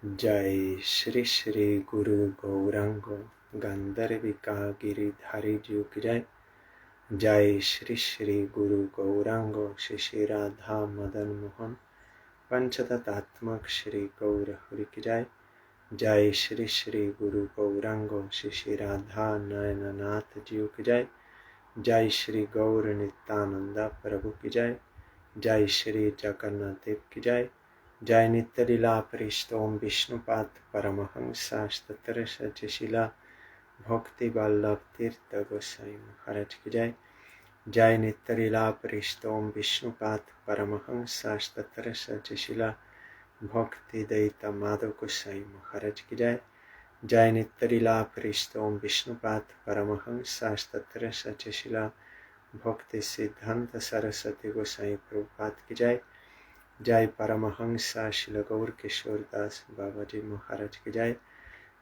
जय श्री श्री गुरु गौरांग गंधर्विका गिरिधारी जी की जय। जय श्री श्री गुरु गौरांग श्री श्री राधा मदन मोहन पंचतत्त्वात्मक श्री गौर हरि की जय। जय श्री श्री गुरु गौरांग श्री श्री राधा नयननाथ जी की जय। जय श्री गौर नित्यानंदा प्रभु की जय। जय श्री जगन्नाथ देव की जय। जय नित्य लीला परिष्टोम विष्णुपाद परमहंस तत्र सचिशिला भक्ति वल्लभ तीर्थ गोसाई महाराज की जय। जय नित्य लीला परिष्टोम विष्णुपाद परमहंस तत्र सचिशिला भक्ति दैत माधव गोसाई महाराज की जय। जय नित्य लीला परिष्टोम विष्णुपाद परमहंस तत्र सचिशिला भक्ति सिद्धांत सरस्वती गोसाई प्रभुपाद की जय। जय परमहंस शिल गौर किशोर दास बाबा जी महाराज की जय।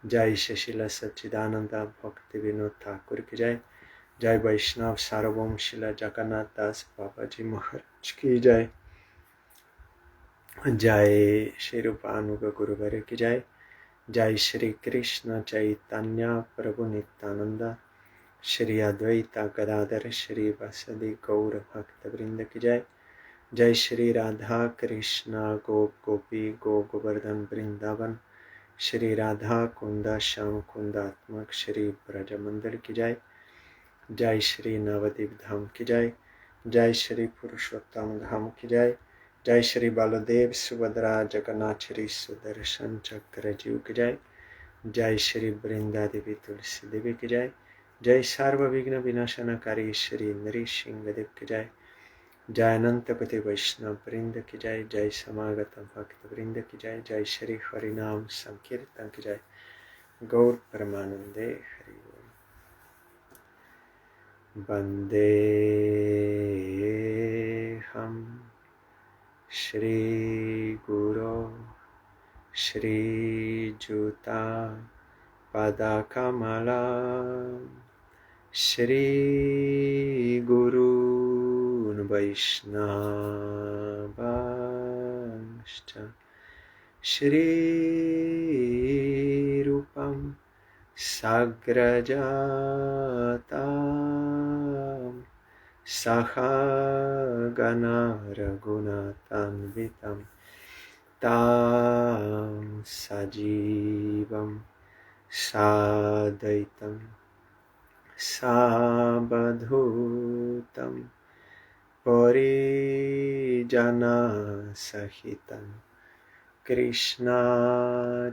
जय शिला सच्चिदानंद भक्ति विनोद ठाकुर की जय। जय वैष्णव सार्वभौम शिला जगन्नाथ दास बाबा जी महाराज की जय। जय श्री रूपानुग गुरुवर की जय। जय श्री कृष्ण चैतन्य प्रभु नित्यानंद श्री अद्वैत गदाधर श्री वासुदेव गौर भक्त वृंद की जय। जय श्री राधा कृष्ण गोप गोपी गो गोवर्धन वृंदावन श्री राधा कुंद श्याम कुंदात्मक श्री ब्रज मंदिर की जय। जय श्री नवद्वीप धाम की जय। जय श्री पुरुषोत्तम धाम की जय। जय श्री बालदेव सुभद्रा जगन्नाथ श्री सुदर्शन चक्र जीव की जय। जय श्री वृंदा देवी तुलसी देवी की जय। जय सर्वविघ्न विनाशनकारी श्री नृसिंह देव की जय। जय अनंतपति वैष्णव वृंद की जय। जय समागत भक्त वृंद की जय। जय श्री हरिनाम संकीर्तन की जय। गौर परमानंदे हरि ओम। वंदे हम श्री गुरो श्रीजुता पदकमला श्री गुरून् वैष्णवांश्च श्रीरूपं साग्रजातं सहगना रघुनाथान्वितं तं सजीवं साद्वैतं सावधूतं परिजनसहितं कृष्ण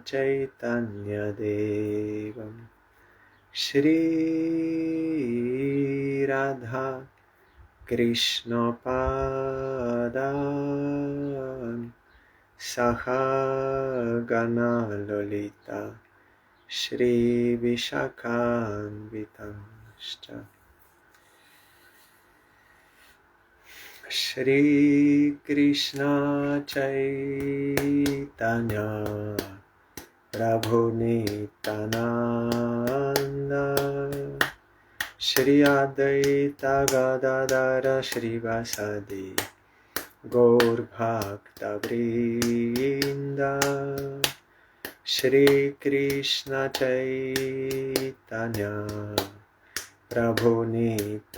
चैतन्य देवं श्री राधा कृष्ण पादान् सहगना ललिता श्री विशाखान्वितांश्च श्री कृष्ण चैतन्य प्रभु नित्यानंद श्री अद्वैत गदाधर श्रीवासदि गौर भक्तवृंद श्री कृष्ण चैतन्य प्रभु नित्यानंद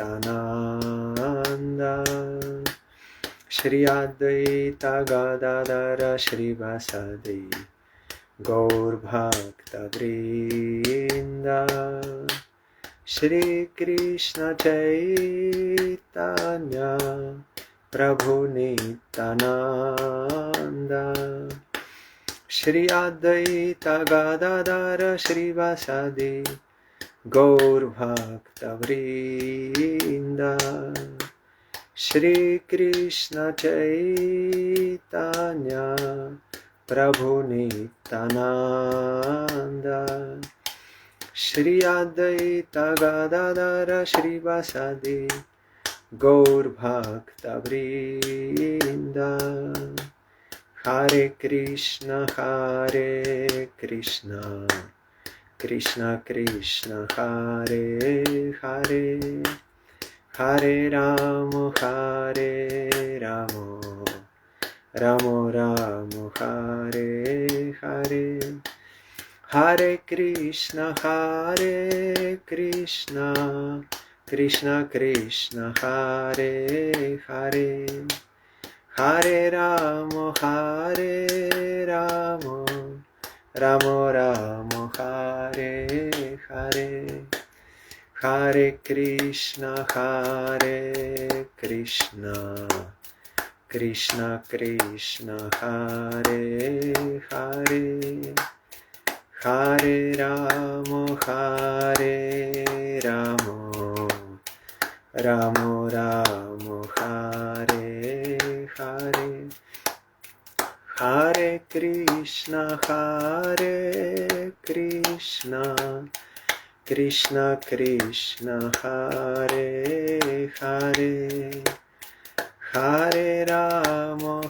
श्री अद्वैत गदाधर श्रीवासदि गौर भक्तवृंद श्री कृष्ण चैतन्य प्रभु नित्यानंद श्री अद्वैत गदाधर श्रीवासदि गौर भक्तवृंद श्री कृष्ण चैतन्य प्रभु नित्यानंद श्री अद्वैत गदाधर श्रीवासदि गौर भक्तवृंद हरे Krishna Krishna Krishna Hare Hare Hare Ram Ramo Ramo Hare Hare, Hare Krishna Krishna Krishna Hare Hare, Hare Ramo Ramo Ramo Hare Hare, Hare Krishna Krishna Krishna Hare Hare, Hare Ramo Ramo Ramo Hare Hare, Hare Krishna Krishna Krishna Hare Hare, Hare Ramo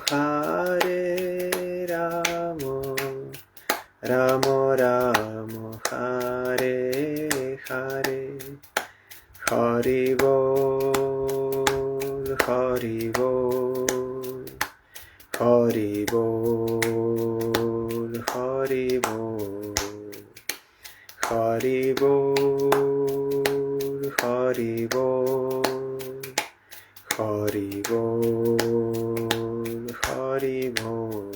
Ramo Ramo Hare Hare, Hari Bol, Hari Bol, Hari Bol, Hari Bol, Hari Bol, Hari Bol, Hari Bol, Hari Bol.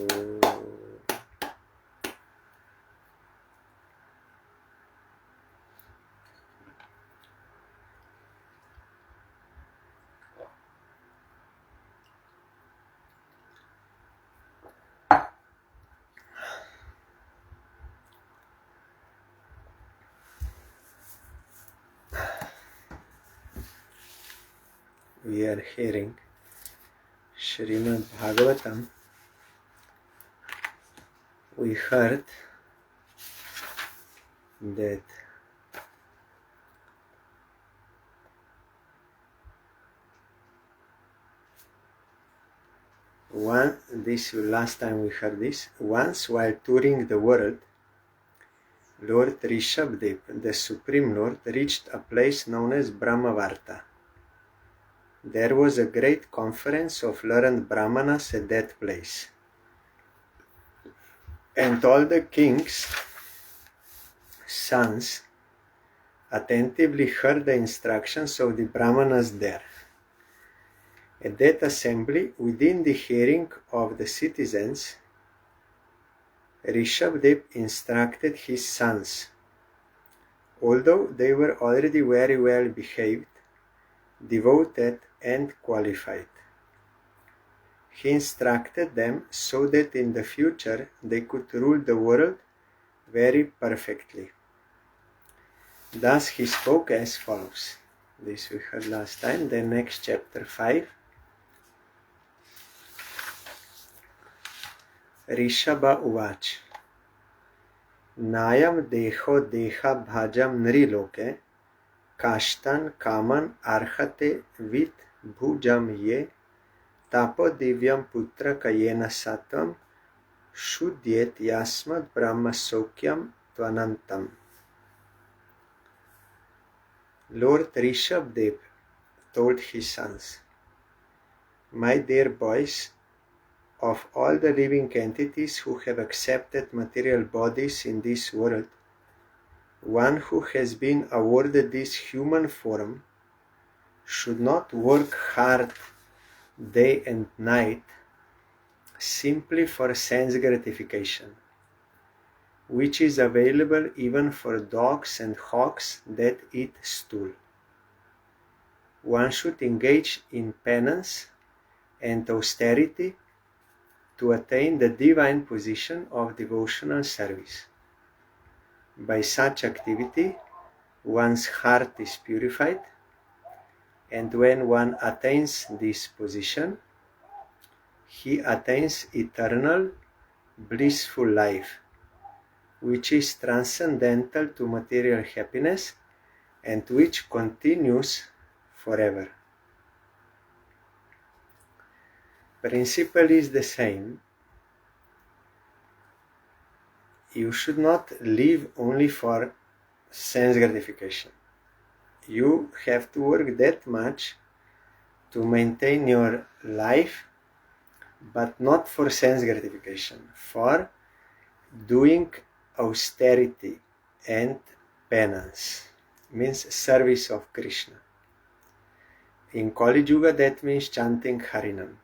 We are hearing SRIMAD BHAGAVATAM. We heard that last time we heard this, once while touring the world, Lord Rishabdev, the Supreme Lord, reached a place known as Brahmavarta. There was a great conference of learned Brahmanas at that place, and all the king's sons attentively heard the instructions of the Brahmanas there. At that assembly, within the hearing of the citizens, Rishabdev instructed his sons. Although they were already very well behaved, devoted and qualified, he instructed them so that in the future they could rule the world very perfectly. Thus he spoke as follows. This we heard last time. The next chapter 5. Rishabha Uvach. Nayam deho deha bhajam nriloke kashtan kaman arhate vit bhujam ye tapo divyam putra kayena satvam shudyet yasmad brahma sokyam tvanantam. Lord Rishabdev told his sons, my dear boys, of all the living entities who have accepted material bodies in this world, one who has been awarded this human form should not work hard day and night simply for sense gratification, which is available even for dogs and hogs that eat stool. One should engage in penance and austerity to attain the divine position of devotional service. By such activity, one's heart is purified, and when one attains this position, he attains eternal, blissful life, which is transcendental to material happiness and which continues forever. Principle is the same. You should not live only for sense gratification. You have to work that much to maintain your life but not for sense gratification, for doing austerity and penance, means service of Krishna. In Kali Yuga, that means chanting Harinam,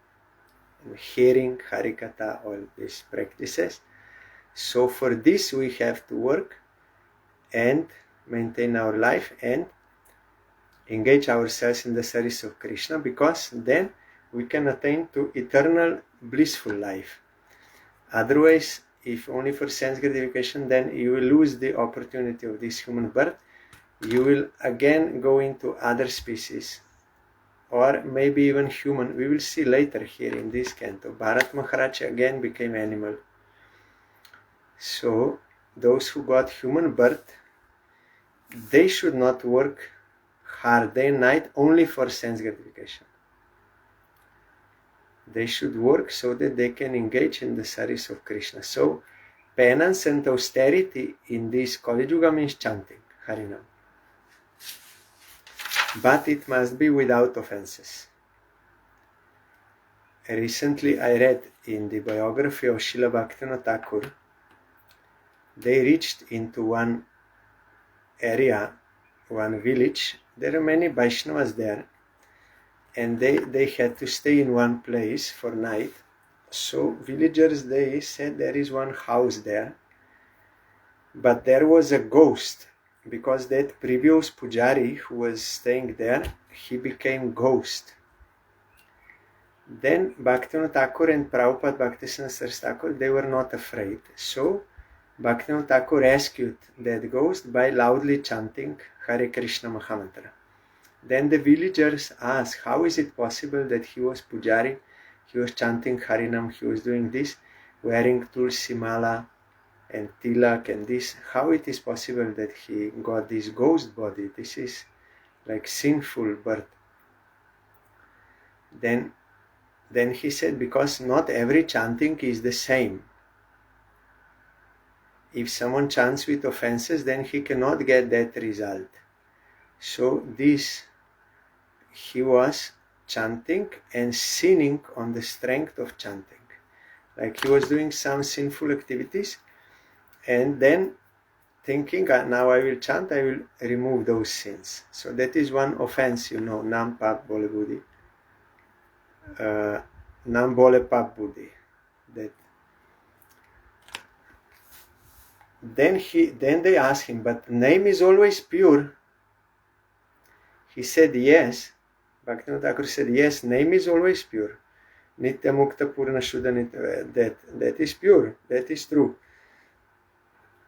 and hearing Harikatha, all these practices. So for this we have to work and maintain our life and engage ourselves in the service of Krishna, because then we can attain to eternal blissful life. Otherwise, if only for sense gratification, then you will lose the opportunity of this human birth. You will again go into other species, or maybe even human. We will see later here in this canto. Bharat Maharaj again became animal. So those who got human birth, they should not work hard day and night only for sense gratification. They should work so that they can engage in the service of Krishna. So penance and austerity in this Kali Yuga means chanting Harinam. But it must be without offenses. Recently I read in the biography of Srila Bhaktivinoda Thakur, they reached into one area, one village. There are many Vaishnavas there, and they had to stay in one place for night. So villagers, they said there is one house there, but there was a ghost, because that previous pujari who was staying there, he became ghost. Then Bhaktivinoda Thakur and Prabhupada Bhaktisiddhanta Saraswati Thakur, they were not afraid. So Bhaktivinoda Thakur rescued that ghost by loudly chanting Hare Krishna Mahamantra. Then the villagers asked, how is it possible that he was pujari, he was chanting Harinam, he was doing this, wearing tulsi mala and tilak and this, how it is possible that he got this ghost body? This is like sinful birth. Then he said, because not every chanting is the same. If someone chants with offenses, then he cannot get that result. So he was chanting and sinning on the strength of chanting. Like he was doing some sinful activities and then thinking, now I will chant, I will remove those sins. So that is one offense, nam pap bole buddhi. Nam bole pap buddhi. That. Then they asked him, but name is always pure. He said yes. Bhaktivinoda Thakur said yes, name is always pure. Nitya Mukta Purna Shuddha Nitya, that is pure, that is true.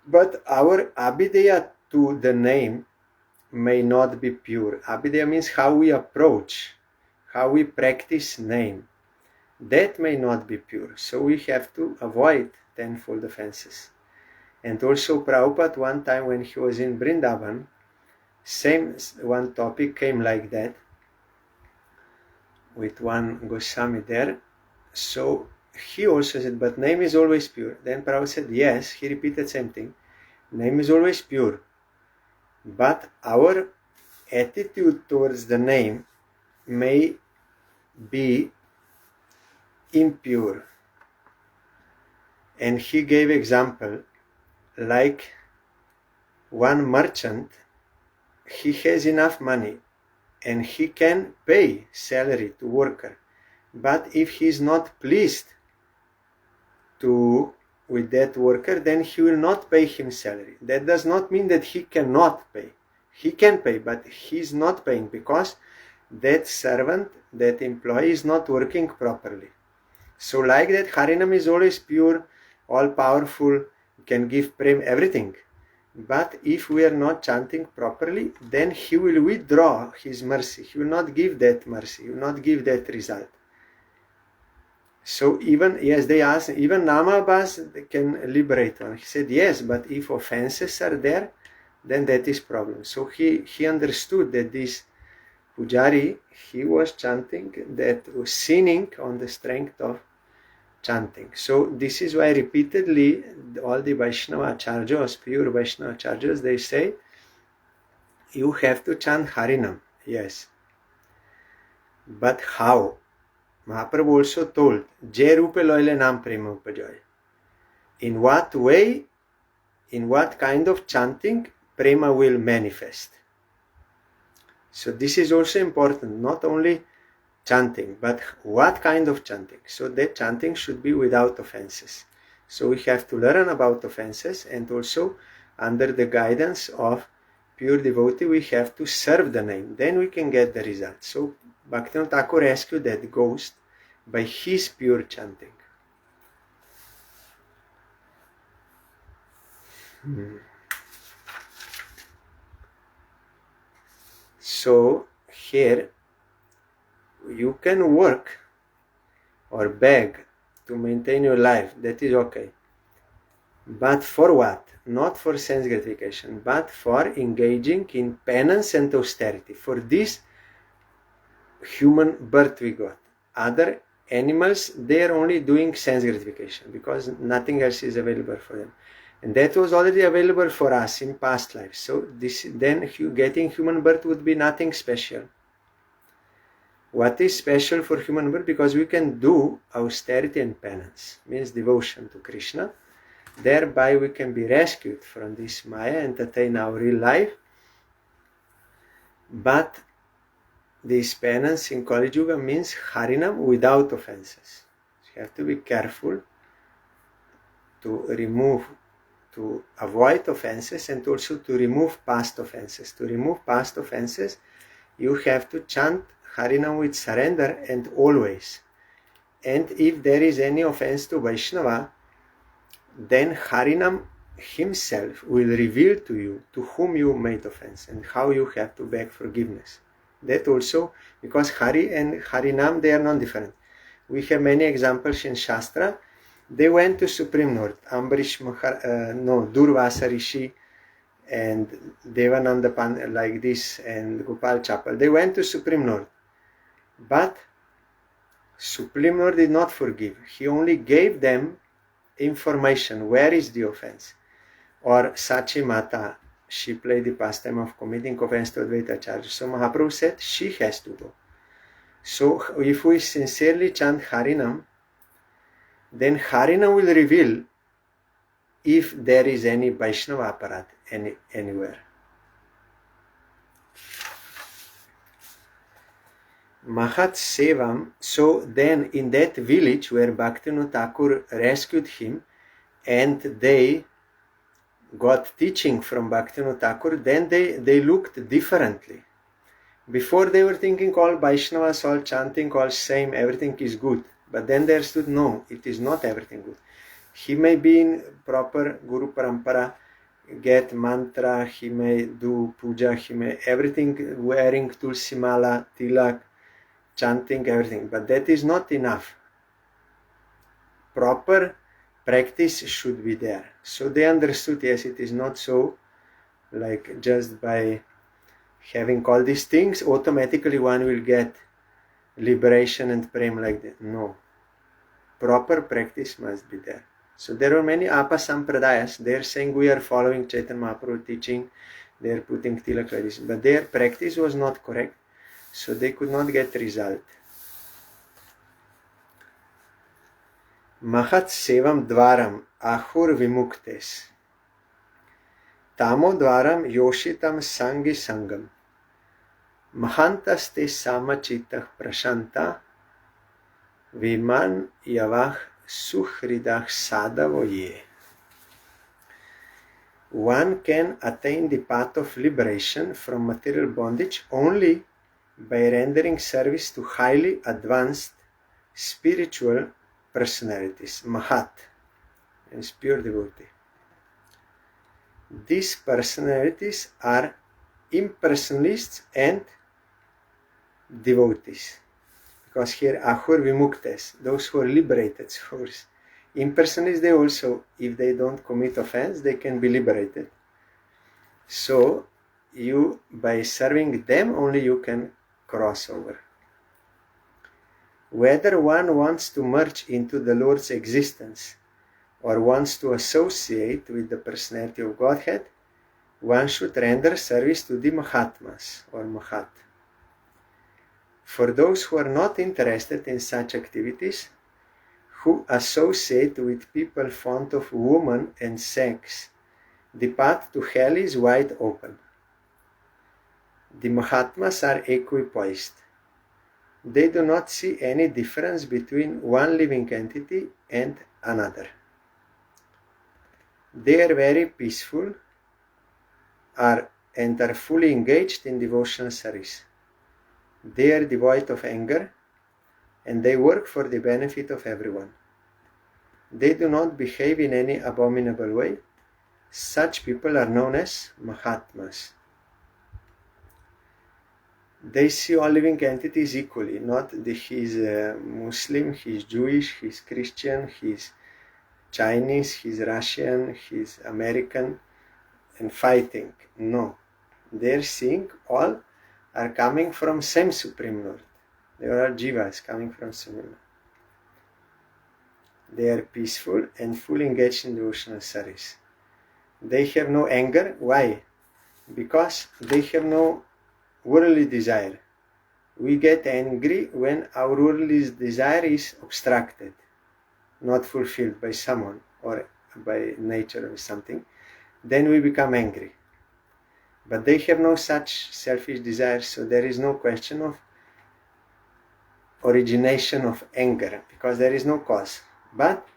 But our abhideya to the name may not be pure. Abhideya means how we approach, how we practice name. That may not be pure. So we have to avoid tenfold offenses. And also Prabhupada, one time when he was in Vrindavan, one topic came like that, with one Goswami there. So he also said, but name is always pure. Then Prabhupada said, yes, he repeated same thing. Name is always pure. But our attitude towards the name may be impure. And he gave example, like one merchant, he has enough money and he can pay salary to worker. But if he is not pleased with that worker, then he will not pay him salary. That does not mean that he cannot pay. He can pay, but he is not paying because that servant, that employee is not working properly. So like that, Harinam is always pure, all powerful, can give prem, everything. But if we are not chanting properly, then he will withdraw his mercy. He will not give that mercy. He will not give that result. So even, yes, they asked, even Namabhas can liberate one. He said, yes, but if offenses are there, then that is problem. So he understood that this Pujari, he was chanting, that was sinning on the strength of chanting. So this is why repeatedly all the Vaishnava Acharyas, pure Vaishnava Acharyas, they say, you have to chant Harinam, yes. But how? Mahaprabhu also told, Je Rupe Loile Nam Prema Upajoy. In what way, in what kind of chanting Prema will manifest. So this is also important, not only chanting, but what kind of chanting. So that chanting should be without offenses. So we have to learn about offenses, and also under the guidance of pure devotee we have to serve the name. Then we can get the result. So Bhaktivinoda Thakur rescued that ghost by his pure chanting. So here you can work or beg to maintain your life, that is okay. But for what? Not for sense gratification, but for engaging in penance and austerity. For this human birth we got. Other animals, they are only doing sense gratification because nothing else is available for them. And that was already available for us in past lives. So this, then getting human birth would be nothing special. What is special for human birth? Because we can do austerity and penance, means devotion to Krishna. Thereby we can be rescued from this Maya and attain our real life. But this penance in Kali Yuga means Harinam without offenses. So you have to be careful to avoid offenses and also to remove past offenses. To remove past offenses, you have to chant Harinam with surrender and always. And if there is any offense to Vaishnava, then Harinam himself will reveal to you to whom you made offense and how you have to beg forgiveness. That also, because Hari and Harinam, they are non-different. We have many examples in Shastra. They went to Supreme Lord, Durvasa Rishi and Devananda Pan, like this, and Gopal Chapal. They went to Supreme Lord. But Supreme Lord did not forgive. He only gave them information. Where is the offense? Or Sachi Mata, she played the pastime of committing offense to Advaita Acharya. So Mahaprabhu said she has to go. So if we sincerely chant Harinam, then Harinam will reveal if there is any Vaishnava aparat anywhere. Mahat Sevam, so then in that village where Bhaktivinoda Thakur rescued him and they got teaching from Bhaktivinoda Thakur, then they looked differently. Before they were thinking all Vaishnavas, all chanting, all same, everything is good. But then they understood, no, it is not everything good. He may be in proper Guru Parampara, get mantra, he may do puja, he may everything, wearing tulsi mala, tilak, chanting, everything. But that is not enough. Proper practice should be there. So they understood, yes, it is not so, like just by having all these things, automatically one will get liberation and prema like that. No. Proper practice must be there. So there are many Apasampradayas. They are saying we are following Chaitanya Mahaprabhu teaching. They are putting tilak like this. But their practice was not correct. So they could not get result. Mahat sevam dvaram ahur vimuktes. Tamo dvaram yoshitam sangi sangam. Mahantaste samachitah prashanta. Viman yavah suhridah sadavoye. One can attain the path of liberation from material bondage only by rendering service to highly advanced spiritual personalities, Mahat, and pure devotee. These personalities are impersonalists and devotees. Because here, Ahur Vimuktes, those who are liberated souls. Impersonalists, they also, if they don't commit offense, they can be liberated. So, you, by serving them, only you can cross over. Whether one wants to merge into the Lord's existence or wants to associate with the personality of Godhead, one should render service to the Mahatmas or Mahat. For those who are not interested in such activities, who associate with people fond of women and sex, the path to hell is wide open. The Mahatmas are equipoised. They do not see any difference between one living entity and another. They are very peaceful and are fully engaged in devotional service. They are devoid of anger and they work for the benefit of everyone. They do not behave in any abominable way. Such people are known as Mahatmas. They see all living entities equally, not that he's Muslim, he's Jewish, he's Christian, he's Chinese, he's Russian, he's American, and fighting. No. They're seeing all are coming from same Supreme Lord. They are jivas coming from Supreme Lord. They are peaceful and fully engaged in devotional service. They have no anger. Why? Because they have no worldly desire. We get angry when our worldly desire is obstructed, not fulfilled by someone or by nature or something. Then we become angry. But they have no such selfish desire, so there is no question of origination of anger, because there is no cause. But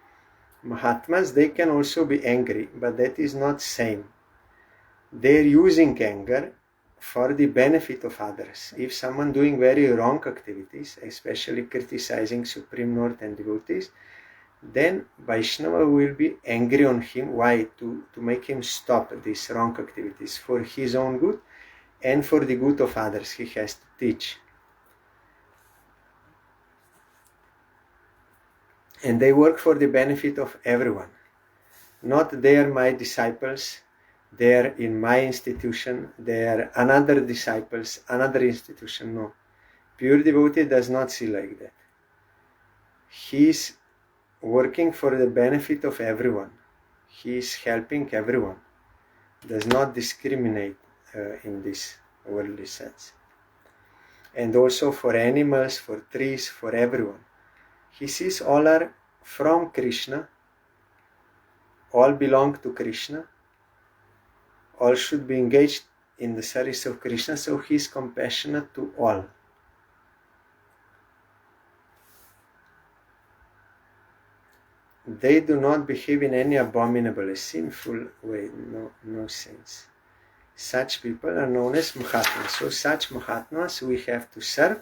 Mahatmas, they can also be angry, but that is not same. They are using anger for the benefit of others. If someone doing very wrong activities, especially criticizing Supreme Lord and devotees, then Vaishnava will be angry on him. Why? To make him stop these wrong activities for his own good and for the good of others. He has to teach. And they work for the benefit of everyone. Not they are my disciples, they are in my institution, they are another disciples, another institution. No. Pure devotee does not see like that. He is working for the benefit of everyone. He is helping everyone. Does not discriminate in this worldly sense. And also for animals, for trees, for everyone. He sees all are from Krishna, all belong to Krishna, all should be engaged in the service of Krishna, so he is compassionate to all. They do not behave in any abominable, sinful way, no sins. Such people are known as Mahatmas. So such Mahatmas we have to serve,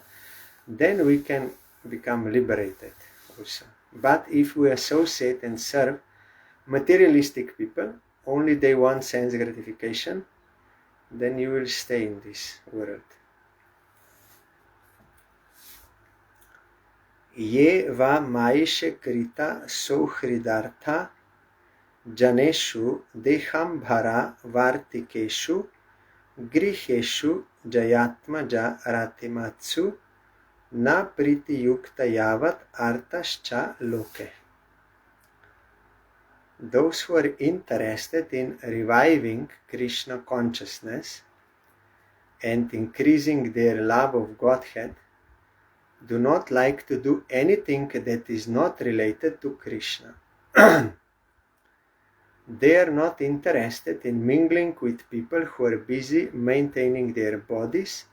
then we can become liberated also. But if we associate and serve materialistic people, only they want sense gratification, then you will stay in this world. Ye va maishe krita sohridartha janeshu deham bhara vartikeshu griheshu jayatma ja ratimatsu na priti yukta yavat artascha loke. Those who are interested in reviving Krishna consciousness and increasing their love of Godhead do not like to do anything that is not related to Krishna. They are not interested in mingling with people who are busy maintaining their bodies,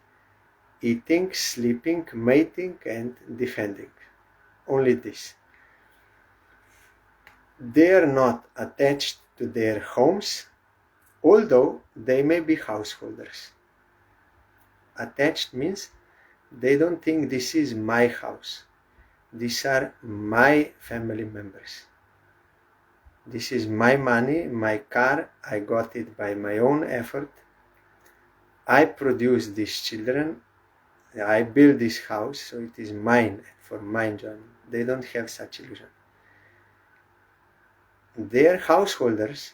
eating, sleeping, mating, and defending. Only this. They are not attached to their homes, although they may be householders. Attached means they don't think this is my house. These are my family members. This is my money, my car, I got it by my own effort. I produce these children, I build this house, so it is mine, for my enjoyment. They don't have such illusion. They are householders,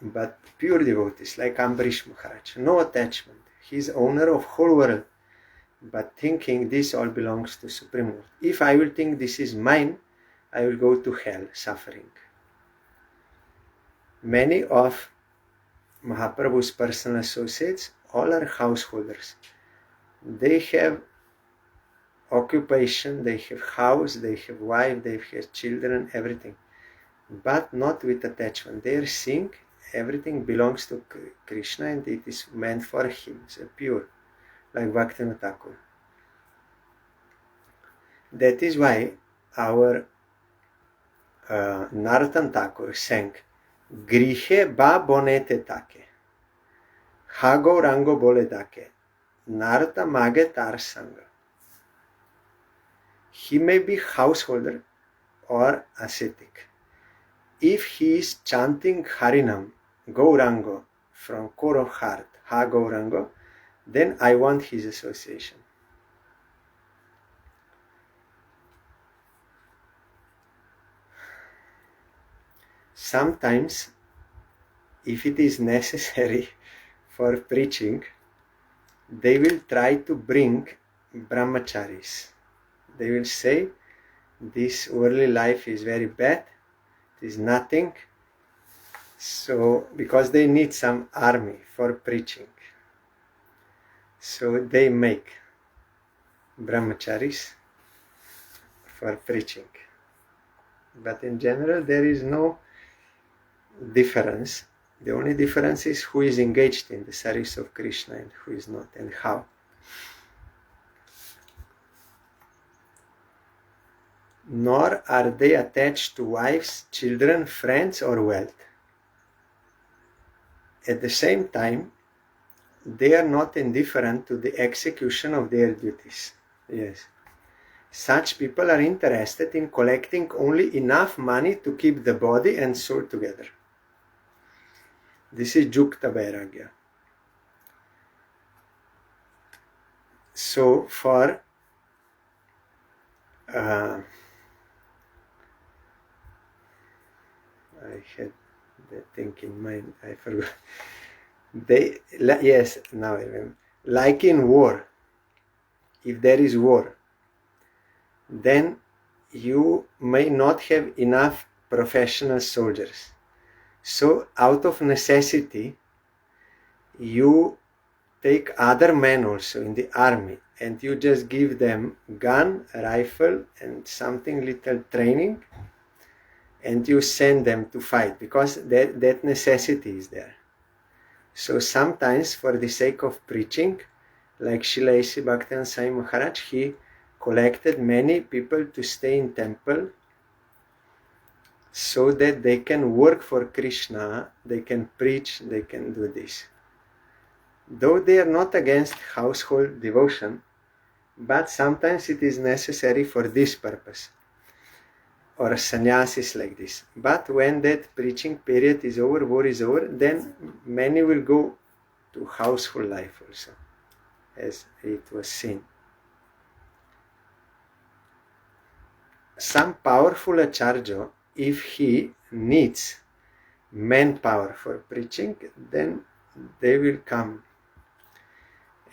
but pure devotees, like Ambarish Maharaj. No attachment. He is owner of whole world, but thinking this all belongs to Supreme Lord. If I will think this is mine, I will go to hell, suffering. Many of Mahaprabhu's personal associates, all are householders. They have occupation, they have house, they have wife, they have children, everything, but not with attachment. They are seeing everything belongs to Krishna and it is meant for him. It's pure, like Bhaktivinoda Thakur. That is why our Narottam Thakur sang Grihe ba bonete take, ha Gaurango bole take, Narottam mage tar sanga. He may be householder or ascetic. If he is chanting Harinam, Gaurango, from core of heart, ha Gaurango, then I want his association. Sometimes, if it is necessary for preaching, they will try to bring brahmacharis. They will say, this worldly life is very bad, it is nothing, so because they need some army for preaching. So they make brahmacharis for preaching. But in general, there is no difference. The only difference is who is engaged in the service of Krishna and who is not, and how. Nor are they attached to wives, children, friends, or wealth. At the same time, they are not indifferent to the execution of their duties. Yes. Such people are interested in collecting only enough money to keep the body and soul together. This is Jukta Vairagya. So for I had that thing in mind, I forgot. Yes, now I remember. Like in war, if there is war, then you may not have enough professional soldiers. So out of necessity, you take other men also in the army and you just give them gun, rifle and something little training and you send them to fight because that necessity is there. So sometimes for the sake of preaching, like Srila A.C. Bhaktivinoda Swami Maharaj, he collected many people to stay in temple so that they can work for Krishna, they can preach, they can do this. Though they are not against household devotion, but sometimes it is necessary for this purpose. Or sannyasis like this. But when that preaching period is over, war is over, then many will go to household life also, as it was seen. Some powerful acharya, if he needs manpower for preaching, then they will come.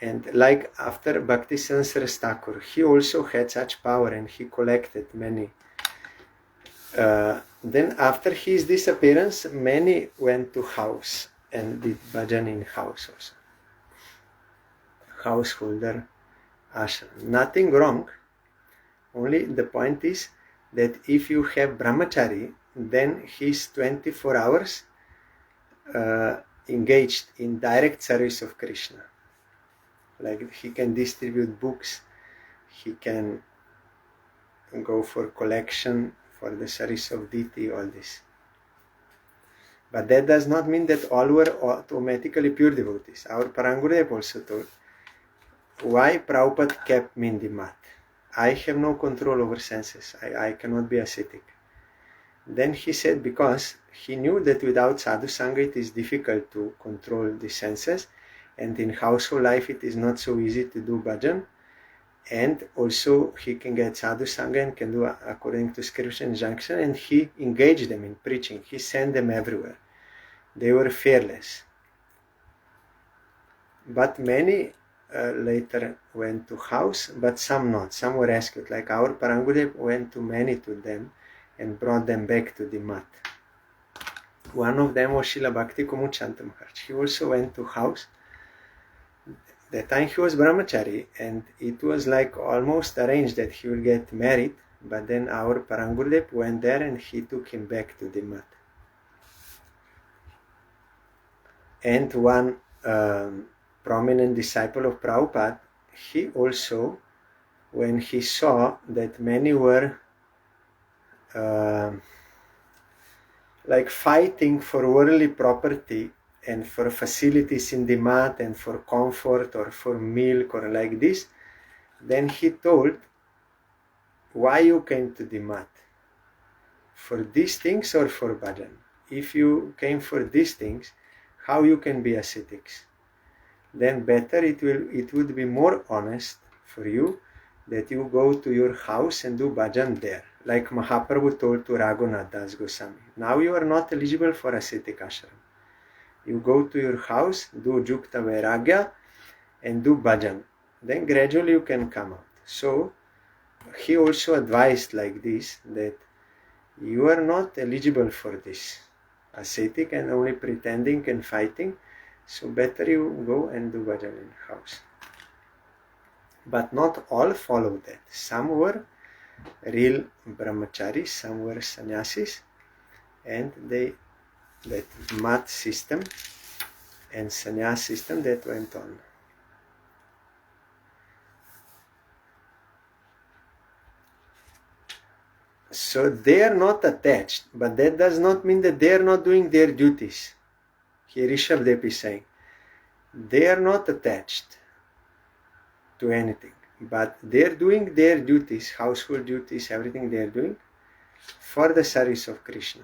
And like after Bhakti Saraswati Thakur, he also had such power and he collected many. Then after his disappearance, many went to house and did bhajan in house also. Householder ashram. Nothing wrong. Only the point is that if you have brahmachari, then he is 24 hours engaged in direct service of Krishna. Like he can distribute books, he can go for collection, for the service of deity, all this. But that does not mean that all were automatically pure devotees. Our Parangurudev also told, why Prabhupada kept me in the mat? I have no control over senses. I cannot be ascetic. Then he said, because he knew that without sadhu sangha it is difficult to control the senses, and in household life it is not so easy to do bhajan, and also he can get sadhu sangha and can do according to scripture injunction, and he engaged them in preaching. He sent them everywhere. They were fearless. But many later went to house, but some not. Some were rescued. Like our Parangurudev went to many to them and brought them back to the mat. One of them was Srila Bhakti Komuchanta Maharaj. He also went to house. that time he was brahmachari, and it was like almost arranged that he would get married, but then our Parangurudev went there and he took him back to the mat. And one prominent disciple of Prabhupada, he also, when he saw that many were like fighting for worldly property and for facilities in the mat and for comfort or for milk or like this, then he told, why you came to the mat? For these things or for bhajan? If you came for these things, how you can be ascetics? Then better it would be more honest for you that you go to your house and do bhajan there. Like Mahaprabhu told to Raghunath Das Goswami, now you are not eligible for ascetic ashram. You go to your house, do Jukta Vairagya and do bhajan. Then gradually you can come out. So he also advised like this, that you are not eligible for this ascetic and only pretending and fighting. So better you go and do bhajan in house. But not all followed that. Some were real brahmacharis, some were sannyasis, and that mat system and sannyas system that went on. So they are not attached, but that does not mean that they are not doing their duties. Here Rishabdev is saying, they are not attached to anything, but they are doing their duties, household duties, everything they are doing for the service of Krishna.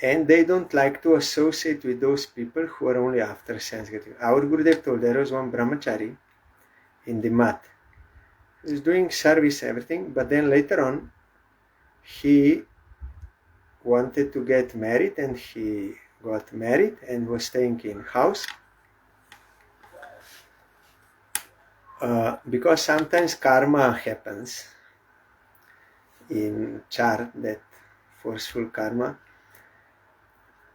And they don't like to associate with those people who are only after sense getting. Our Gurudev told there was one brahmachari in the mat. He was doing service, everything, but then later on he wanted to get married, and he got married and was staying in house. Because sometimes karma happens in chart, that forceful karma.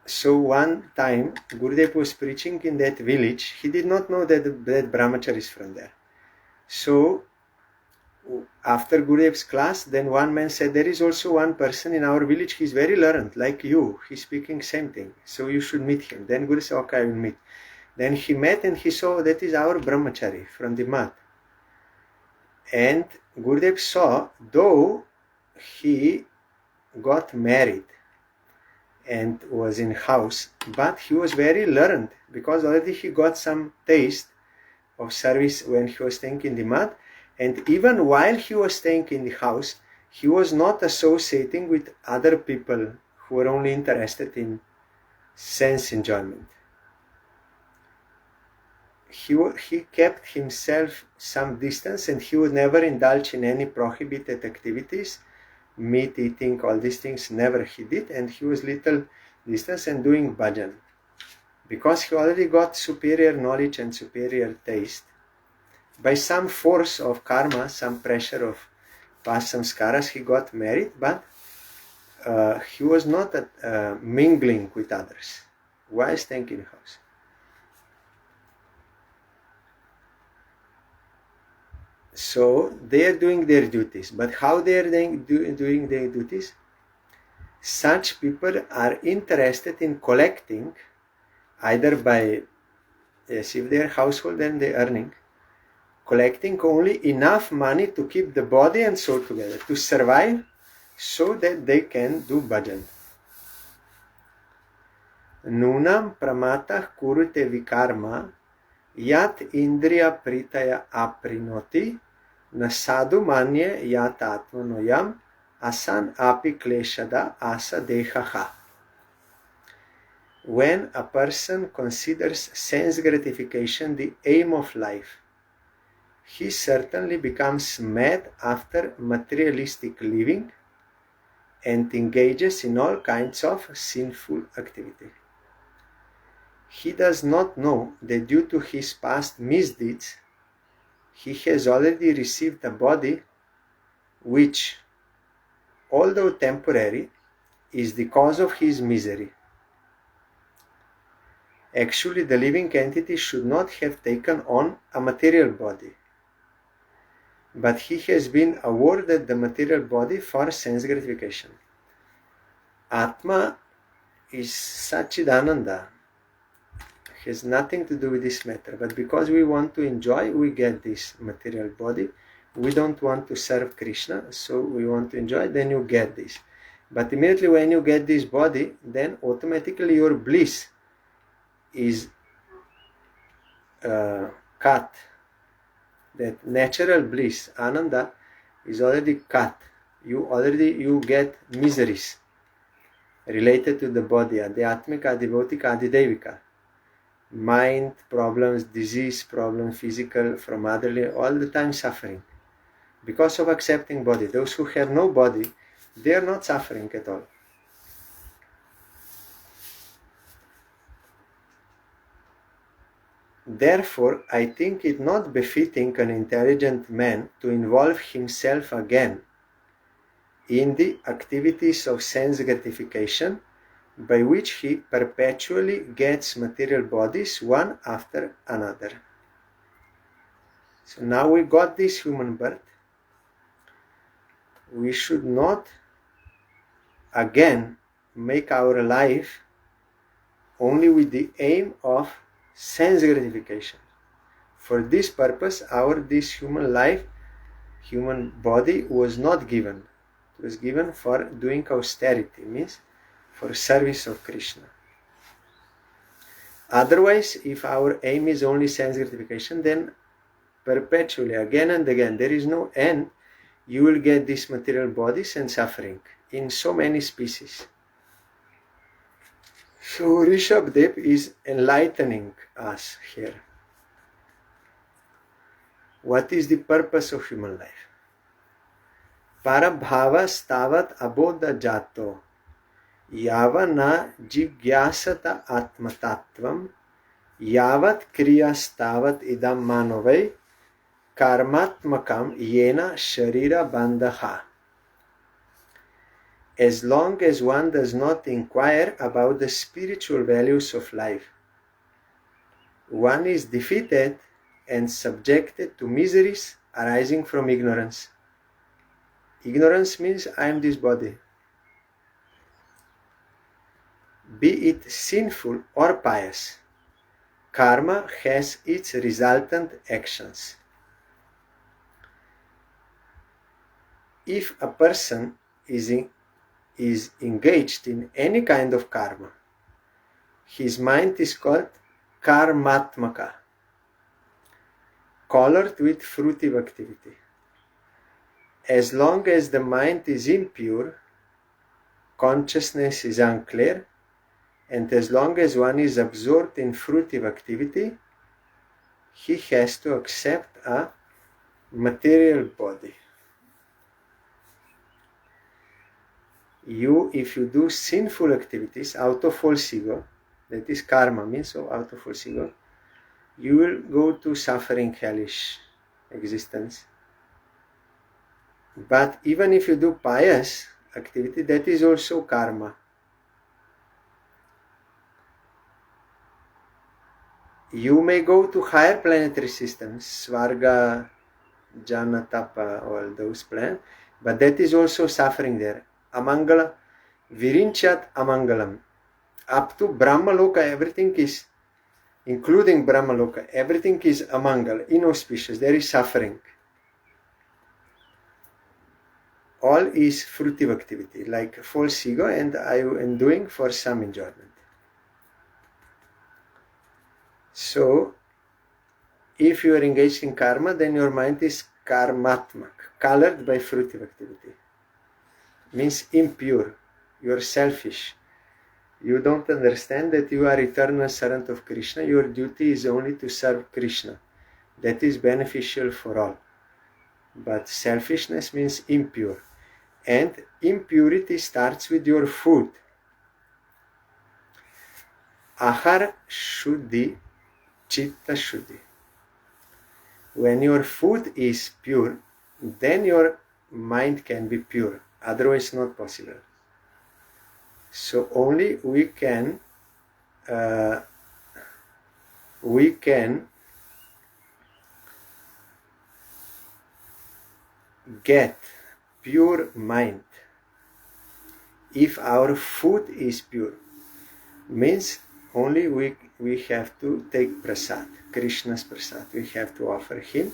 So one time Gurudev was preaching in that village. He did not know that brahmachari is from there. So after Gurudev's class, then one man said, there is also one person in our village, he's very learned, like you, he's speaking same thing, so you should meet him. Then Guru said, okay, I will meet. Then he met and he saw that is our brahmachari from the mat. And Gurudev saw, though he got married and was in house, but he was very learned, because already he got some taste of service when he was staying in the mat. And even while he was staying in the house, he was not associating with other people who were only interested in sense enjoyment. He kept himself some distance, and he would never indulge in any prohibited activities, meat eating, all these things, never he did. And he was little distance and doing bhajan, because he already got superior knowledge and superior taste. By some force of karma, some pressure of past samskaras, he got married, but he was not mingling with others while staying in house. So they are doing their duties, but how they are doing their duties? Such people are interested in collecting, either by, yes, if they are household, then they are earning, collecting only enough money to keep the body and soul together, to survive, so that they can do bhajan. Nunam pramatah kurute vikarma yat indriya pritaya aprinoti nasadu manye yat atmanoyam asan api kleshada asa dehaha. When a person considers sense gratification the aim of life, he certainly becomes mad after materialistic living and engages in all kinds of sinful activity. He does not know that due to his past misdeeds, he has already received a body which, although temporary, is the cause of his misery. Actually, the living entity should not have taken on a material body, but he has been awarded the material body for sense gratification. Atma is Satchidananda, has nothing to do with this matter, but because we want to enjoy, we get this material body. We don't want to serve Krishna, so we want to enjoy, then you get this. But immediately when you get this body, then automatically your bliss is cut. That natural bliss, Ananda, is already cut. You get miseries related to the body, Adhyatmika, Adhibautika, Adhidevika. Mind problems, disease problems, physical, from otherly, all the time suffering. Because of accepting body. Those who have no body, they are not suffering at all. Therefore, I think it not befitting an intelligent man to involve himself again in the activities of sense gratification, by which he perpetually gets material bodies one after another. So now we got this human birth. We should not again make our life only with the aim of sense gratification. For this purpose, this human life, human body was not given. It was given for doing austerity, means for service of Krishna. Otherwise, if our aim is only sense gratification, then perpetually, again and again, there is no end, you will get these material bodies and suffering in so many species. So Rishabdev is enlightening us here. What is the purpose of human life? Parabhava stavat abodha jato yavana jigyasata atmatattvam yavat kriya stavat idam manovai karmatmakam yena sharira bandha. As long as one does not inquire about the spiritual values of life, one is defeated and subjected to miseries arising from ignorance. Ignorance means I am this body. Be it sinful or pious, karma has its resultant actions. If a person is engaged in any kind of karma, his mind is called karmatmaka, colored with fruitive activity. As long as the mind is impure, consciousness is unclear, and as long as one is absorbed in fruitive activity, he has to accept a material body. If you do sinful activities out of false ego, that is karma, means so out of false ego, you will go to suffering, hellish existence. But even if you do pious activity, that is also karma. You may go to higher planetary systems, Svarga, Jana, Tapa, all those planets, but that is also suffering there. Amangala, Virinchat Amangalam. Up to Brahmaloka, everything is, including Brahmaloka, everything is Amangal, inauspicious, there is suffering. All is fruitive activity, like false ego, and I am doing for some enjoyment. So, if you are engaged in karma, then your mind is karmatmak, colored by fruitive activity. Means impure, you are selfish. You don't understand that you are eternal servant of Krishna. Your duty is only to serve Krishna. That is beneficial for all. But selfishness means impure. And impurity starts with your food. Ahar Shuddhi, Chitta Shuddhi. When your food is pure, then your mind can be pure. Otherwise not possible. So only we can we can get pure mind if our food is pure. Means only we have to take prasad, Krishna's prasad. We have to offer him,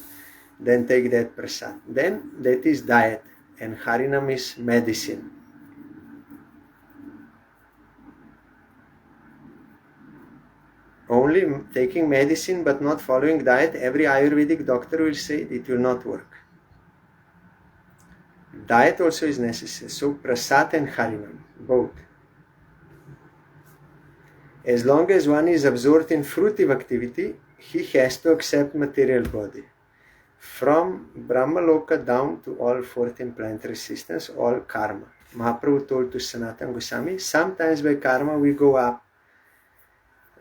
then take that prasad. Then that is diet, and Harinam is medicine. Only taking medicine but not following diet, every Ayurvedic doctor will say it will not work. Diet also is necessary. So prasad and Harinam, both. As long as one is absorbed in fruitive activity, he has to accept material body. From Brahmaloka down to all 14 planetary systems, all karma. Mahaprabhu told to Sanatana Goswami, sometimes by karma we go up,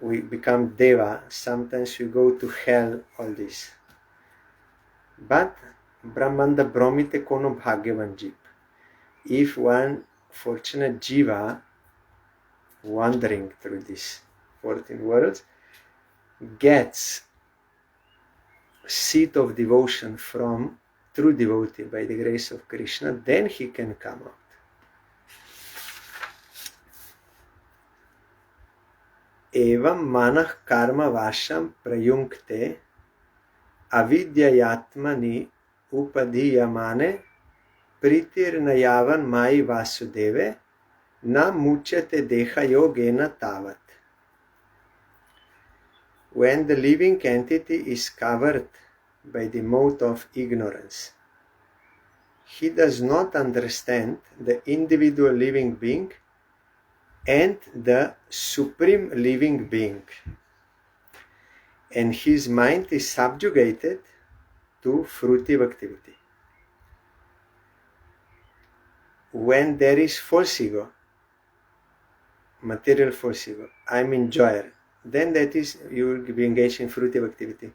we become Deva, sometimes we go to hell, all this. But Brahmanda Brahmite Kono Bhagyavan Jeep. If one fortunate Jiva wandering through these 14 worlds gets seat of devotion from true devotee by the grace of Krishna, then he can come out. Evam manah karma vasham prayunkte avidyayatmani upadhiyamane pritir nayavan mai vasudeve na muchyate deha yogena tavat. When the living entity is covered by the mode of ignorance, he does not understand the individual living being and the supreme living being, and his mind is subjugated to fruitive activity. When there is false ego, material false ego, I'm enjoyer, then that is, you will be engaged in fruitive activity.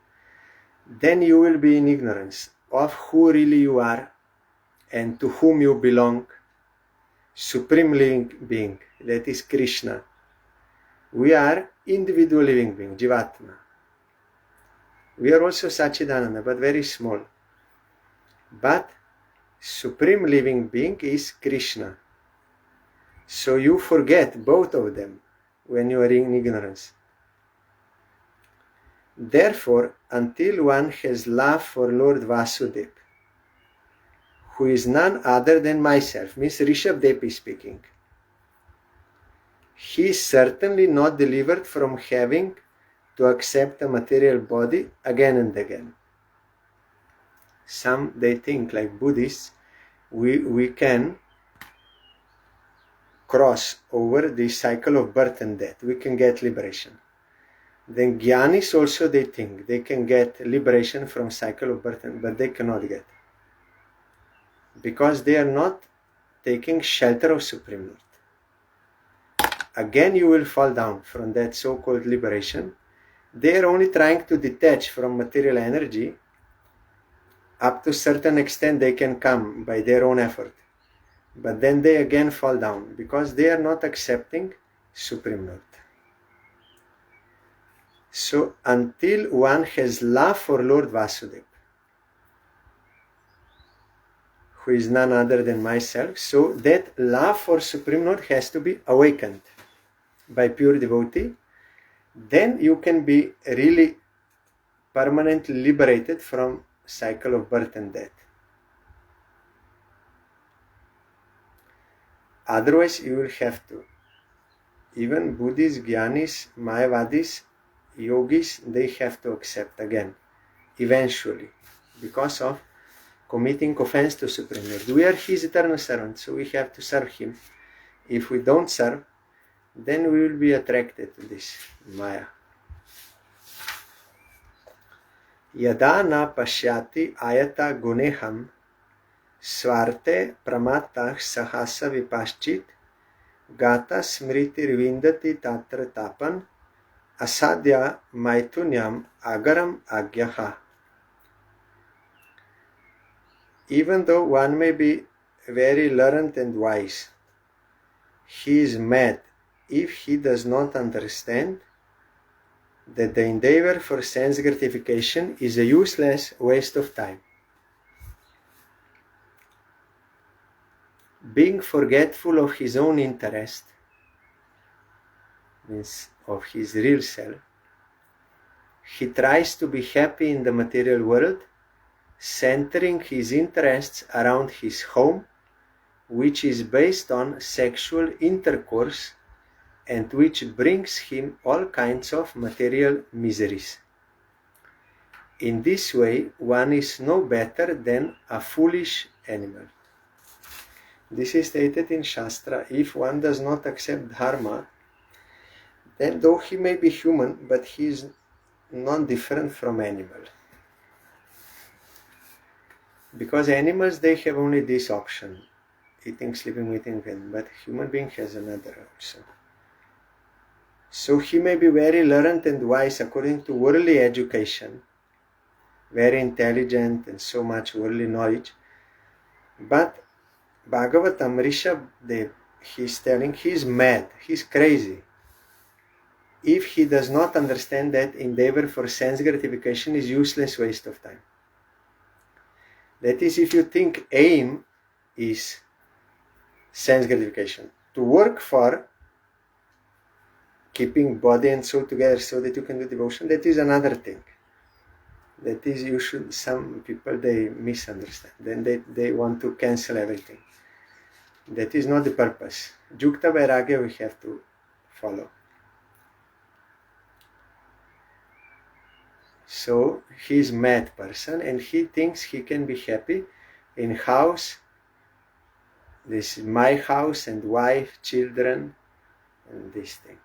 Then you will be in ignorance of who really you are and to whom you belong. Supreme living being, that is Krishna. We are individual living being, Jivatma. We are also Sachidananda, but very small. But supreme living being is Krishna. So you forget both of them when you are in ignorance. Therefore, until one has love for Lord Vasudeva, who is none other than myself, means Rishabdev is speaking, he is certainly not delivered from having to accept a material body again and again. Some, they think, like Buddhists, we can cross over the cycle of birth and death. We can get liberation. Then Gyanis also, they think they can get liberation from cycle of birth, but they cannot get. Because they are not taking shelter of Supreme Lord. Again you will fall down from that so-called liberation. They are only trying to detach from material energy. Up to a certain extent they can come by their own effort. But then they again fall down because they are not accepting Supreme Lord. So until one has love for Lord Vasudeva, who is none other than myself, so that love for Supreme Lord has to be awakened by pure devotee, then you can be really permanently liberated from cycle of birth and death. Otherwise you will have to. Even Buddhists, Gyanis, Mayavadis, Yogis, they have to accept again, eventually, because of committing offense to Supreme Lord. We are His eternal servants, so we have to serve Him. If we don't serve, then we will be attracted to this Maya. Yada na pashyati ayata guneham svarte pramata sahasa vipaschit gata smriti rivindati tatra tapan asadya maitunyam agaram agyaha. Even though one may be very learned and wise, he is mad if he does not understand that the endeavor for sense gratification is a useless waste of time. Being forgetful of his own interest, means of his real self, he tries to be happy in the material world, centering his interests around his home, which is based on sexual intercourse and which brings him all kinds of material miseries. In this way, one is no better than a foolish animal. This is stated in Shastra. If one does not accept Dharma, then though he may be human, but he is not different from animal. Because animals, they have only this option, eating, sleeping, eating, but human being has another also. So he may be very learned and wise according to worldly education, very intelligent and so much worldly knowledge, but Bhagavatam, Rishabdev, he's telling he's mad, he's crazy. If he does not understand that endeavor for sense gratification is useless waste of time. That is, if you think aim is sense gratification, to work for keeping body and soul together so that you can do devotion, that is another thing. That is, some people, they misunderstand. Then they want to cancel everything. That is not the purpose. Yukta Vairagya we have to follow. So he is a mad person and he thinks he can be happy in house. This is my house and wife, children, and this thing.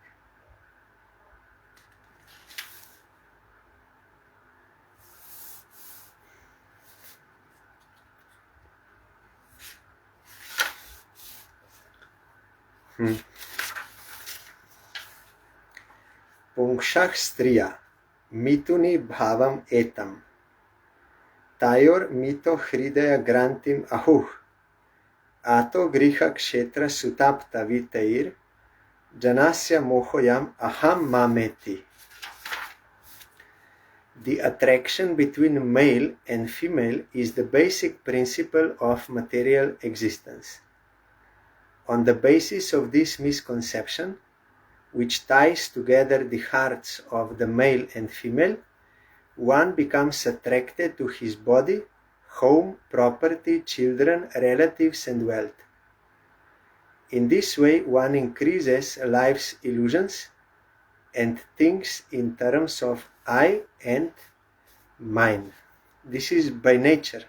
Pungshak striya mituni bhavam etam tayor mito hridaya grantim ahuh ato griha kshetra sutapta vitair janasya mohoyam aham mameti. The attraction between male and female is the basic principle of material existence. On the basis of this misconception, which ties together the hearts of the male and female, one becomes attracted to his body, home, property, children, relatives, and wealth. In this way, one increases life's illusions and thinks in terms of I and mine. This is by nature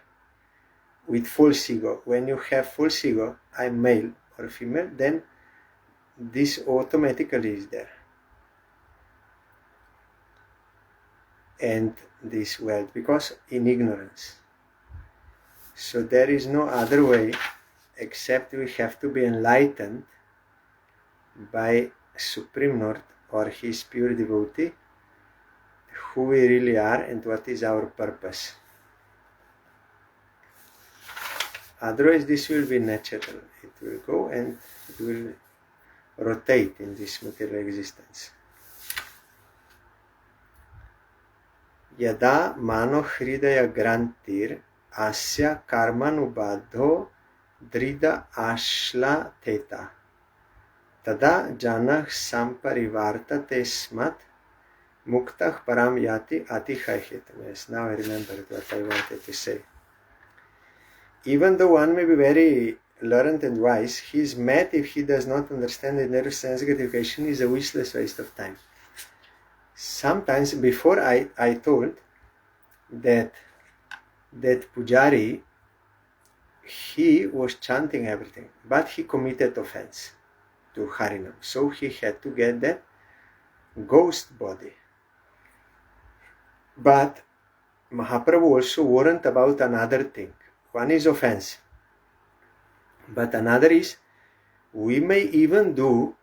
with false ego. When you have false ego, I'm male or female, then this automatically is there. And this wealth, because in ignorance. So there is no other way except we have to be enlightened by Supreme Lord or His pure devotee, who we really are and what is our purpose. Otherwise this will be natural. It will go and it will rotate in this material existence. Yada mano hridaya grantir asya karmanubadho drida ashla teta tada janah samparivarta tesmat muktah param yati atihayhet. Yes, now I remember what I wanted to say. Even though one may be very learned and wise, he is mad if he does not understand that nerve sense gratification is a useless waste of time. Sometimes before I told that Pujari, he was chanting everything, but he committed offense to Harinam. So he had to get that ghost body. But Mahaprabhu also warned about another thing. One is offense, but another is we may even do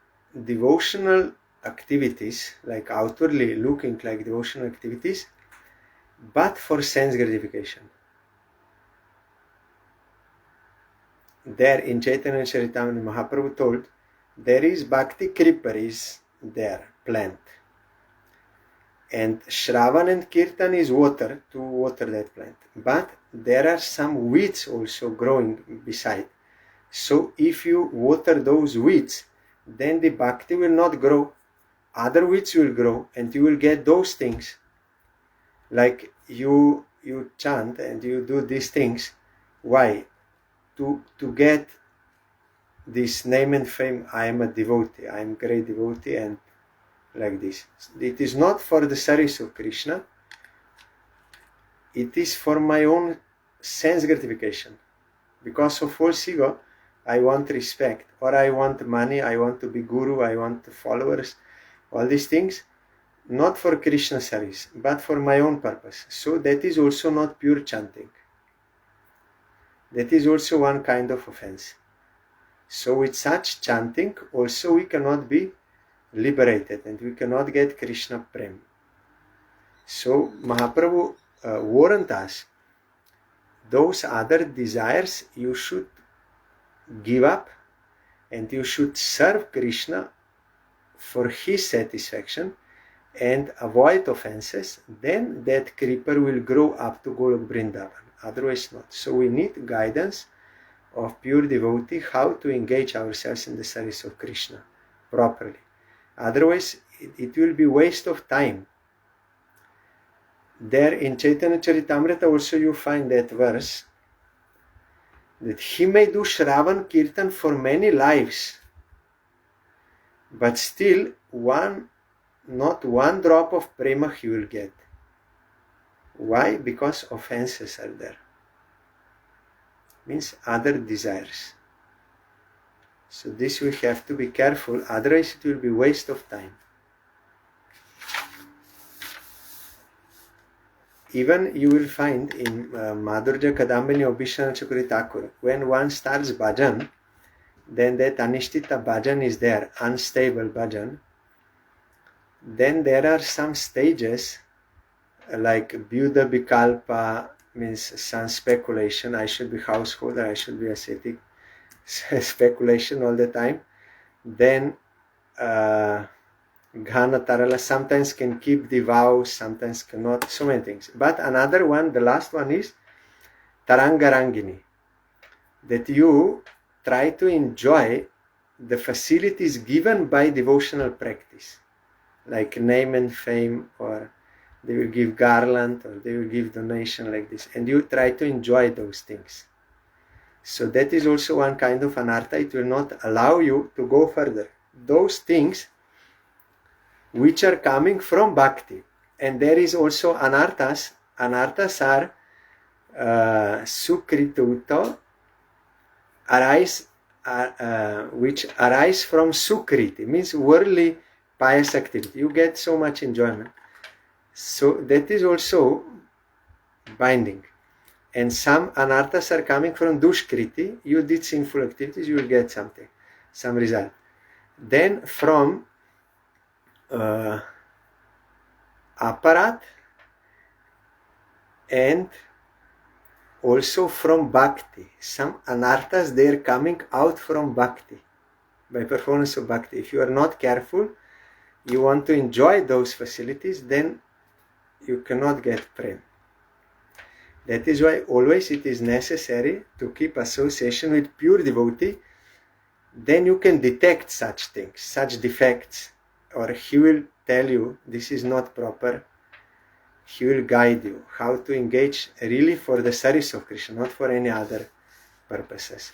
devotional activities, like outwardly looking like devotional activities, but for sense gratification. There in Chaitanya Charitamrita, Mahaprabhu told, there is Bhakti Creeper is there, plant. And Shravan and Kirtan is water, to water that plant. But there are some weeds also growing beside. So if you water those weeds, then the bhakti will not grow. Other weeds will grow, and you will get those things. Like you chant and you do these things. Why? To get this name and fame. I am a devotee. I am a great devotee, and like this. It is not for the service of Krishna. It is for my own sense gratification. Because of false ego, I want respect, or I want money, I want to be guru, I want followers, all these things, not for Krishna service, but for my own purpose. So that is also not pure chanting. That is also one kind of offense. So with such chanting, also we cannot be liberated, and we cannot get Krishna Prem. So Mahaprabhu warned us, those other desires you should give up, and you should serve Krishna for his satisfaction and avoid offenses. Then that creeper will grow up to Golok Vrindavan, otherwise not. So we need guidance of pure devotee, how to engage ourselves in the service of Krishna properly. Otherwise it will be waste of time. There in Chaitanya Charitamrita also you find that verse, that he may do Shravan Kirtan for many lives, but still not one drop of prema he will get. Why? Because offenses are there. Means other desires. So this we have to be careful, otherwise it will be waste of time. Even you will find in Madhurya Kadambini of Vishwanath Chakravarti Thakur, when one starts bhajan, then that anishtita bhajan is there, unstable bhajan. Then there are some stages like Vyuda Vikalpa, means some speculation, I should be householder, I should be ascetic, speculation all the time. Then Ghana Tarala sometimes can keep the vows, sometimes cannot, so many things. But another one, the last one is Tarangarangini, that you try to enjoy the facilities given by devotional practice, like name and fame, or they will give garland, or they will give donation like this, and you try to enjoy those things. So that is also one kind of anartha. It will not allow you to go further. Those things which are coming from bhakti. And there is also anarthas. Anarthas are sukrituto, which arise from sukriti, means worldly pious activity. You get so much enjoyment. So that is also binding. And some anarthas are coming from dushkriti. You did sinful activities, you will get something, some result. Then from aparat, and also from bhakti. Some anarthas, they are coming out from bhakti, by performance of bhakti. If you are not careful, you want to enjoy those facilities, then you cannot get prem. That is why always it is necessary to keep association with pure devotee. Then you can detect such things, such defects, or he will tell you this is not proper. He will guide you how to engage really for the service of Krishna, not for any other purposes.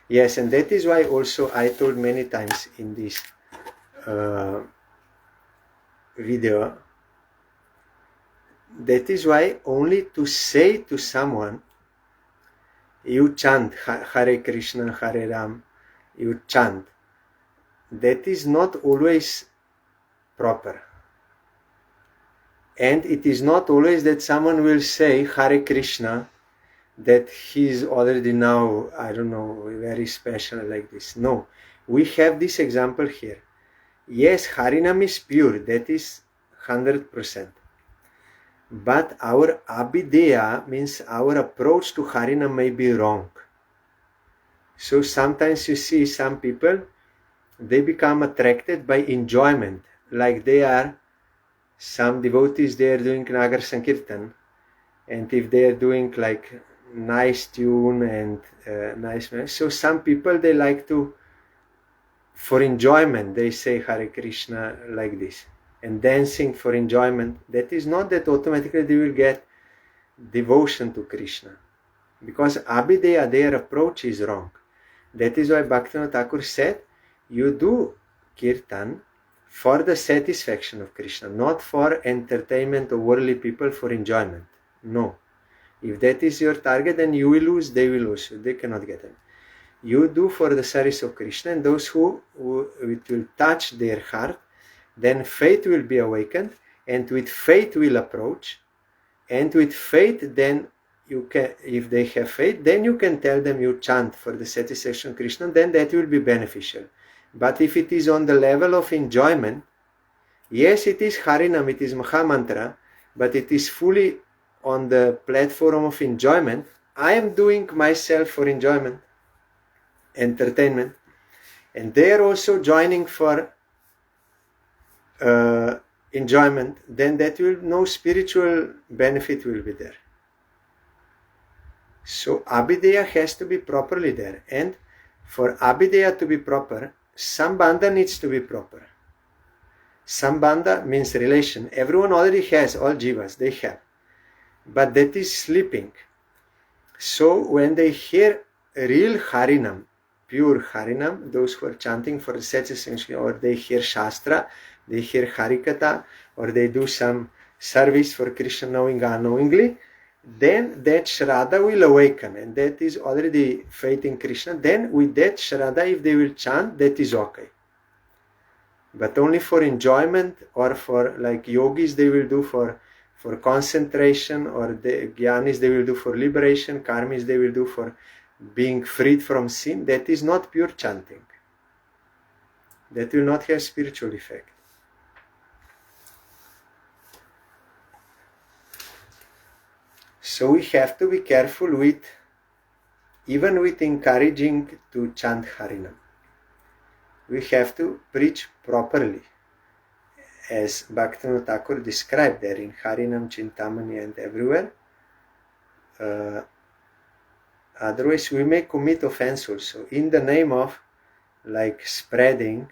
Yes, and that is why also I told many times in this video, that is why only to say to someone, you chant Hare Krishna, Hare Ram, you chant, that is not always proper. And it is not always that someone will say Hare Krishna, that he is already now, I don't know, very special like this. No, we have this example here. Yes, Harinam is pure, that is 100%. But our abhideya, means our approach to Harinam, may be wrong. So sometimes you see some people, they become attracted by enjoyment, like they are Some devotees, they are doing Nagar Sankirtan, and if they are doing like nice tune and nice, so some people, they like to, for enjoyment, they say Hare Krishna like this, and dancing for enjoyment. That is not that automatically they will get devotion to Krishna, because Abhideya, their approach is wrong. That is why Bhaktivinoda Thakur said, you do kirtan for the satisfaction of Krishna, not for entertainment of worldly people, for enjoyment. No. If that is your target, then you will lose, they will lose. They cannot get it. You do for the service of Krishna, and those who it will touch their heart, then faith will be awakened, and with faith will approach, and with faith, then you can, if they have faith, then you can tell them you chant for the satisfaction of Krishna, then that will be beneficial. But if it is on the level of enjoyment, yes, it is Harinam, it is Mahamantra, but it is fully on the platform of enjoyment. I am doing myself for enjoyment, entertainment, and they are also joining for enjoyment, then that will, no spiritual benefit will be there. So Abhideya has to be properly there, and for Abhideya to be proper, Sambandha needs to be proper. Sambandha means relation. Everyone already has, all jivas, they have. But that is sleeping. So when they hear real Harinam, pure Harinam, those who are chanting for the satisfaction, or they hear Shastra, they hear Harikatha, or they do some service for Krishna knowing unknowingly, then that Shraddha will awaken, and that is already faith in Krishna. Then with that Shraddha, if they will chant, that is okay. But only for enjoyment, or for like yogis, they will do for concentration, or the jnanis, they will do for liberation, karmis, they will do for being freed from sin. That is not pure chanting. That will not have spiritual effect. So we have to be careful with, even with encouraging to chant Harinam. We have to preach properly, as Bhaktivinoda Thakur described there in Harinam, Chintamani and everywhere. Otherwise we may commit offense also. In the name of like spreading,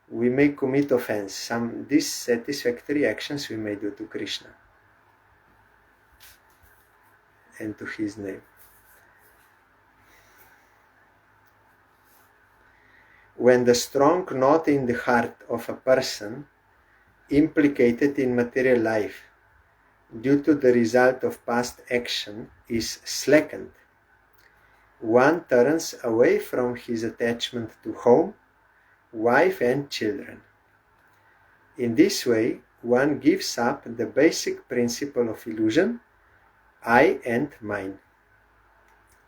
we may commit offense. Some dissatisfactory actions we may do to Krishna and to his name. When the strong knot in the heart of a person implicated in material life due to the result of past action is slackened, one turns away from his attachment to home, wife and children. In this way, one gives up the basic principle of illusion, I and mine,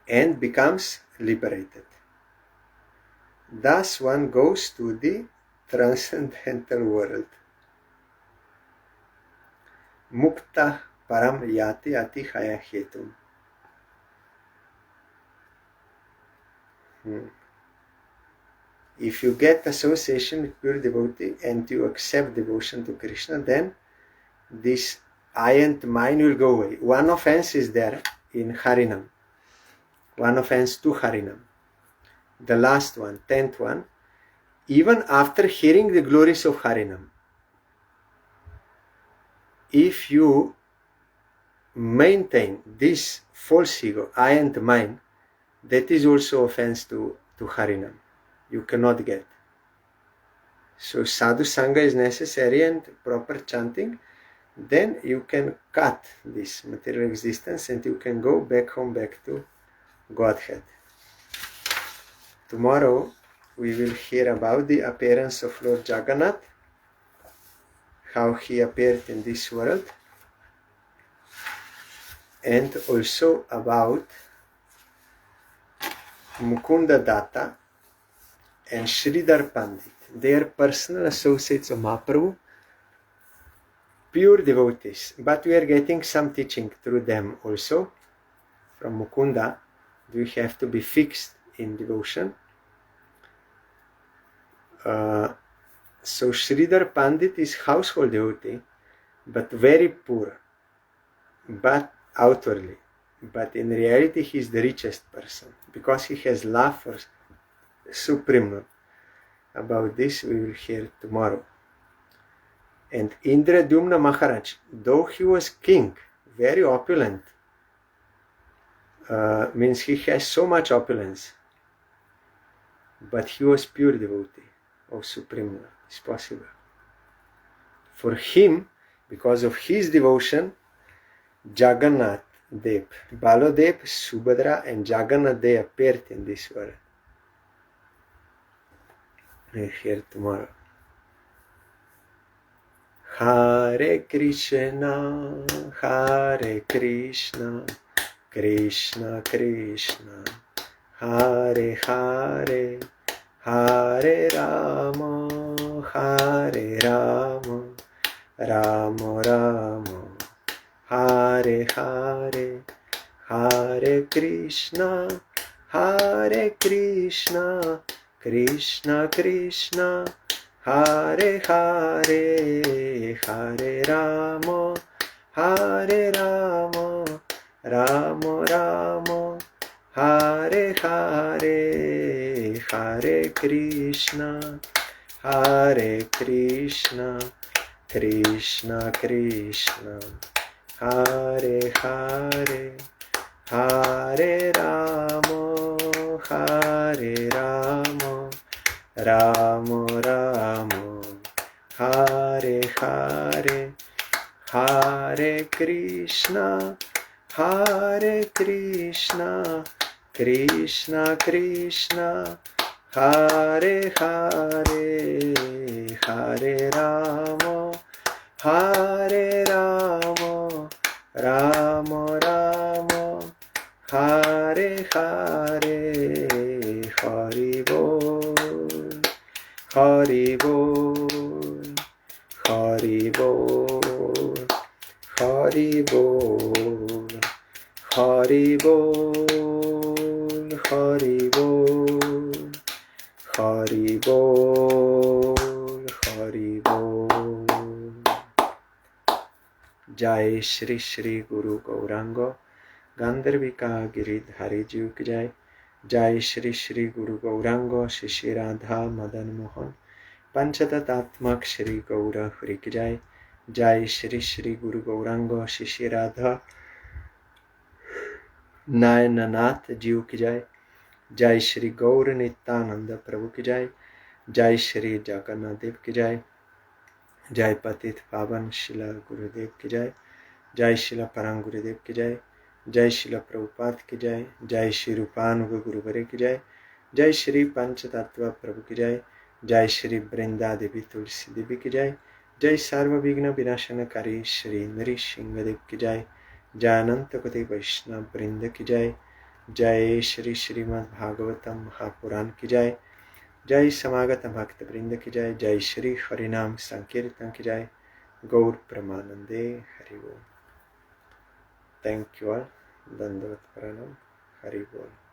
and becomes liberated. Thus one goes to the transcendental world. Mukta param yati ati haya hetum. If you get association with pure devotee and you accept devotion to Krishna, then this I and mine will go away. One offense is there in Harinam. One offense to Harinam. The last one, 10th one, even after hearing the glories of Harinam, if you maintain this false ego, I and mine, that is also offense to Harinam. You cannot get. So sadhu sangha is necessary and proper chanting. Then you can cut this material existence and you can go back home, back to Godhead. Tomorrow we will hear about the appearance of Lord Jagannath, how he appeared in this world, and also about Mukunda Datta and Sridhar Pandit. They are personal associates of Mahaprabhu, pure devotees, but we are getting some teaching through them also. From Mukunda, we have to be fixed in devotion. So Sridhar Pandit is household devotee, but very poor, but outwardly. But in reality, he is the richest person because he has love for Supreme Lord. About this we will hear tomorrow. And Indradumna Maharaj, though he was king, very opulent, means he has so much opulence, but he was pure devotee of Supreme Lord. It's possible. For him, because of his devotion, Jagannath Dev, Baladev, Subhadra, and Jagannath they appeared in this world. We'll hear tomorrow. Hare Krishna, Krishna Krishna, Hare Hare, Hare Rama, Rama Rama, Hare Hare, Hare Krishna, Krishna Krishna, Hare Hare, Hare Rama, Rama Rama, Hare Hare, Hare Krishna, Krishna Krishna, Hare Hare, Hare Rama, Rama Rama, Hare Hare, Hare Krishna, Krishna Krishna, Hare Hare, Hare Rama, Rama Rama, Hare Hare, Hari Bol, Hari Bol, Hari Bol, Hari Bol, Hari Bol, Hari Bol, Hari Bol, Hari Bol. Jai Shri Shri Guru Gaurango Gandharvika Giridhari Ji ki Jai. Jai Shri Shri Guru Gaurango Shri Radha Madan Mohan Panchatatatmak Shri Gaura Hari ki Jai. Jai Shri Shri Guru Gaurango Shri Radha Nayananath Ji ki Jai. Jai Shri Gaur Nityananda Prabhu ki Jai. Jai Shri Jagannath Dev ki Jai. Jai Patit Pavan Shila Gurudev ki Jai. Jai Shila Parang Gurudev ki Jai. Jai Shila Prabhupada ki Jai. Jai Shri Rupanuga Guruvare ki Jai. Jai Shri Panchatattva Prabhu ki Jai. Jai Shri Brinda Devi Tulsi Devi ki Jai. Jai Sarva Vigna Vinashana Kari Shri Nrishinga Dev ki Jai. Jai Ananta Koti Vaishnava Brinda ki Jai. Jai Shri SRIMAD BHAGAVATAM Mahapuran ki Jai. Jai Samagata Bhakta Brinda ki Jai. Jai Shri Harinam Sankirtan ki Jai. Gaur Pramanande Hari Bol. Thank you all. Dandavat Pranam. Hari Bol.